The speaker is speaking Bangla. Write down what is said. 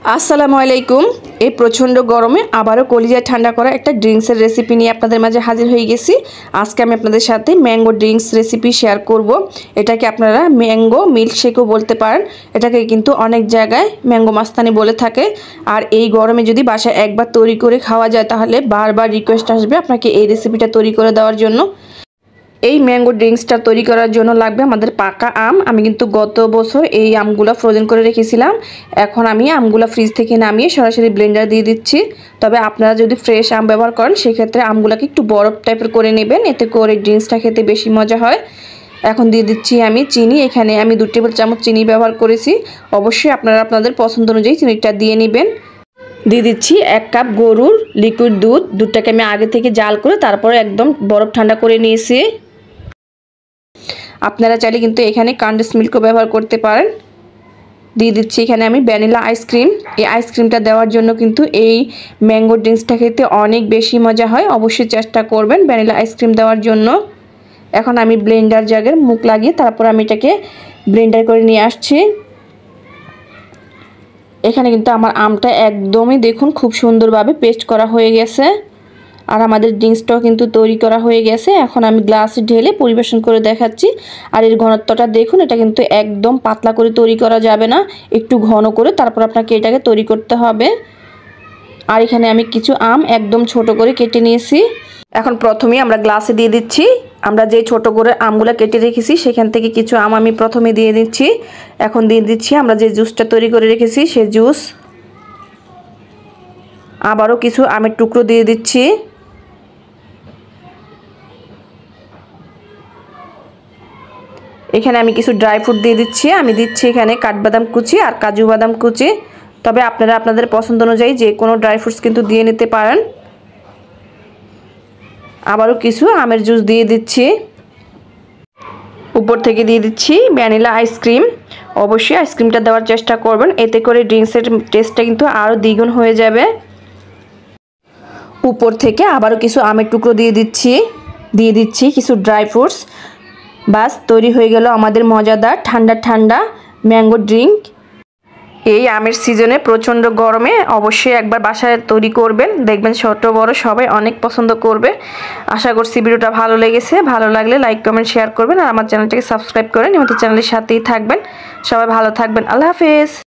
আসসালামু আলাইকুম। এই প্রচণ্ড গরমে আবারও কলিজা ঠান্ডা করা একটা ড্রিঙ্কসের রেসিপি নিয়ে আপনাদের মাঝে হাজির হয়ে গেছি। আজকে আমি আপনাদের সাথে ম্যাঙ্গো ড্রিঙ্কস রেসিপি শেয়ার করব। এটাকে আপনারা ম্যাঙ্গো মিল্কশেকও বলতে পারেন। এটাকে কিন্তু অনেক জায়গায় ম্যাঙ্গো মাস্তানি বলে থাকে। আর এই গরমে যদি বাসায় একবার তৈরি করে খাওয়া যায় তাহলে বারবার রিকোয়েস্ট আসবে আপনাকে এই রেসিপিটা তৈরি করে দেওয়ার জন্য। এই ম্যাঙ্গো ড্রিঙ্কসটা তৈরি করার জন্য লাগবে আমাদের পাকা আম। আমি কিন্তু গত বছর এই আমগুলো ফ্রোজেন করে রেখেছিলাম। এখন আমি আমগুলো ফ্রিজ থেকে নামিয়ে সরাসরি ব্লেন্ডার দিয়ে দিচ্ছি। তবে আপনারা যদি ফ্রেশ আম ব্যবহার করেন সেক্ষেত্রে আমগুলোকে একটু বরফ টাইপের করে নেবেন, এতে করে ড্রিঙ্কসটা খেতে বেশি মজা হয়। এখন দিয়ে দিচ্ছি আমি চিনি। এখানে আমি 2 টেবিল চামচ চিনি ব্যবহার করেছি। অবশ্যই আপনারা আপনাদের পছন্দ অনুযায়ী চিনিটা দিয়ে নেবেন। দিয়ে দিচ্ছি 1 কাপ গরুর লিকুইড দুধ। দুধটাকে আমি আগে থেকে জাল করে তারপরে একদম বরফ ঠান্ডা করে নিয়েছি। আপনারা চাইলে কিন্তু এখানে কনডেন্স মিল্কও ব্যবহার করতে পারেন। দিয়ে দিচ্ছি এখানে আমি ভ্যানিলা আইসক্রিম। এই আইসক্রিমটা দেওয়ার জন্য কিন্তু এই ম্যাঙ্গো ড্রিঙ্কসটা খেতে অনেক বেশি মজা হয়। অবশ্যই চেষ্টা করবেন ভ্যানিলা আইসক্রিম দেওয়ার জন্য। এখন আমি ব্লেন্ডার জারের মুখ লাগিয়ে তারপর আমি এটাকে ব্লেন্ডার করে নিয়ে আসছি। এখানে কিন্তু আমার আমটা একদমই দেখুন খুব সুন্দরভাবে পেস্ট করা হয়ে গেছে। আর আমাদের ড্রিঙ্কসটাও কিন্তু তৈরি করা হয়ে গেছে। এখন আমি গ্লাসে ঢেলে পরিবেশন করে দেখাচ্ছি। আর এর ঘনত্বটা দেখুন, এটা কিন্তু একদম পাতলা করে তৈরি করা যাবে না, একটু ঘন করে তারপর আপনাকে এটাকে তৈরি করতে হবে। আর এখানে আমি কিছু আম একদম ছোট করে কেটে নিয়েছি। এখন প্রথমেই আমরা গ্লাসে দিয়ে দিচ্ছি। আমরা যে ছোট করে আমগুলো কেটে রেখেছি সেখান থেকে কিছু আম আমি প্রথমে দিয়ে দিচ্ছি। এখন দিয়ে দিচ্ছি আমরা যে জুসটা তৈরি করে রেখেছি সেই জুস। আবারও কিছু আমের টুকরো দিয়ে দিচ্ছি। এখানে আমি কিছু ড্রাই ফ্রুট দিয়ে দিচ্ছি। আমি দিচ্ছি এখানে কাঠবাদাম কুচি আর কাজু বাদাম কুচি। তবে আপনারা আপনাদের পছন্দ অনুযায়ী যে কোনো ড্রাই ফ্রুটস কিন্তু দিয়ে নিতে পারেন। আবারও কিছু আমের জুস দিয়ে দিচ্ছি। উপর থেকে দিয়ে দিচ্ছি ভ্যানিলা আইসক্রিম। অবশ্যই আইসক্রিমটা দেওয়ার চেষ্টা করবেন, এতে করে ড্রিঙ্কসের টেস্টটা কিন্তু আরও দ্বিগুণ হয়ে যাবে। উপর থেকে আবারও কিছু আমের টুকরো দিয়ে দিচ্ছি কিছু ড্রাই ফ্রুটস। বাস তৈরি হয়ে গেল আমাদের মজাদার ঠান্ডা ঠান্ডা ম্যাঙ্গো ড্রিঙ্ক। এই আমের সিজনে প্রচণ্ড গরমে অবশ্যই একবার বাসায় তৈরি করবেন, দেখবেন ছোট বড় সবাই অনেক পছন্দ করবে। আশা করছি ভিডিওটা ভালো লেগেছে। ভালো লাগলে লাইক কমেন্ট শেয়ার করবেন আর আমার চ্যানেলটাকে সাবস্ক্রাইব করে নিয়মিত চ্যানেলের সাথেই থাকবেন। সবাই ভালো থাকবেন। আল্লাহ হাফেজ।